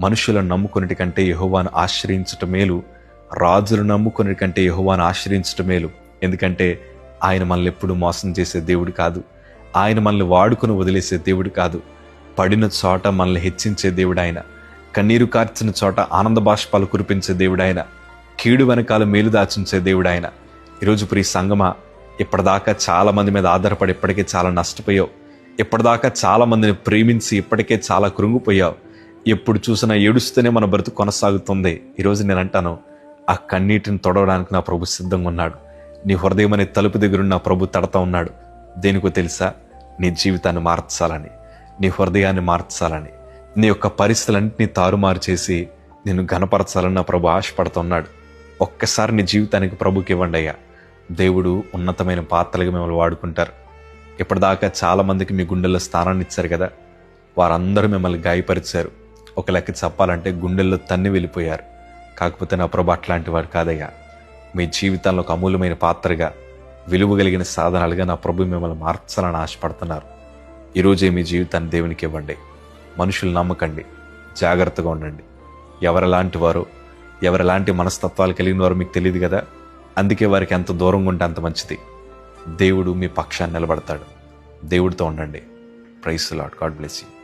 మనుషులను నమ్ముకునేటి కంటే యెహోవాను ఆశ్రయించటం మేలు, రాజులను నమ్ముకునేటి కంటే యెహోవాను ఆశ్రయించటం మేలు. ఎందుకంటే ఆయన మనల్ని ఎప్పుడూ మోసం చేసే దేవుడు కాదు. ఆయన మనల్ని వాడుకుని వదిలేసే దేవుడు కాదు. పడిన చోట మనల్ని హెచ్చించే దేవుడు ఆయన. కన్నీరు కార్చిన చోట ఆనంద బాష్పాలు కురిపించే దేవుడు ఆయన. కీడు వెనకాల మేలు దాచుంచే దేవుడు ఆయన. ఈరోజు ప్రియ సంగమా, ఇప్పటిదాకా చాలా మంది మీద ఆధారపడి ఇప్పటికే చాలా నష్టపోయావు. ఇప్పటిదాకా చాలా మందిని ప్రేమించి ఇప్పటికే చాలా కృంగిపోయావు. ఎప్పుడు చూసినా ఏడుస్తూనే మన బ్రతుకు కొనసాగుతుంది. ఈరోజు నేను అంటాను, ఆ కన్నీటిని తొడవడానికి నా ప్రభు సిద్ధంగా ఉన్నాడు. నీ హృదయం అనే తలుపు దగ్గర నా ప్రభు తడతా ఉన్నాడు. దేనికో తెలుసా? నీ జీవితాన్ని మార్చాలని, నీ హృదయాన్ని మార్చాలని, నీ యొక్క పరిస్థితులన్నింటినీ తారుమారు చేసి నిన్ను ఘనపరచాలని నా ప్రభు ఆశపడుతున్నాడు. ఒక్కసారి నీ జీవితానికి ప్రభుకి ఇవ్వండి అయ్యా. దేవుడు ఉన్నతమైన పాత్రలుగా మిమ్మల్ని వాడుకుంటారు. ఇప్పటిదాకా చాలామందికి మీ గుండెల్లో స్థానాన్ని ఇచ్చారు కదా, వారందరూ మిమ్మల్ని గాయపరిచారు. ఒక లెక్క చెప్పాలంటే గుండెల్లో తన్ని వెళ్ళిపోయారు. కాకపోతే నా ప్రభు అట్లాంటి వాడు కాదయ్యా. మీ జీవితంలో ఒక అమూల్యమైన పాత్రగా, విలువ కలిగిన సాధనాలుగా నా ప్రభు మిమ్మల్ని మార్చాలని ఆశపడుతున్నారు. ఈరోజే మీ జీవితాన్ని దేవునికి ఇవ్వండి. మనుషులు నమ్మకండి, జాగ్రత్తగా ఉండండి. ఎవరెలాంటి వారో, ఎవరెలాంటి మనస్తత్వాలు కలిగిన వారో మీకు తెలియదు కదా. అందుకే వారికి ఎంత దూరంగా ఉంటే అంత మంచిది. దేవుడు మీ పక్షాన్ని నిలబడతాడు. దేవుడితో ఉండండి. Praise the Lord. God bless you.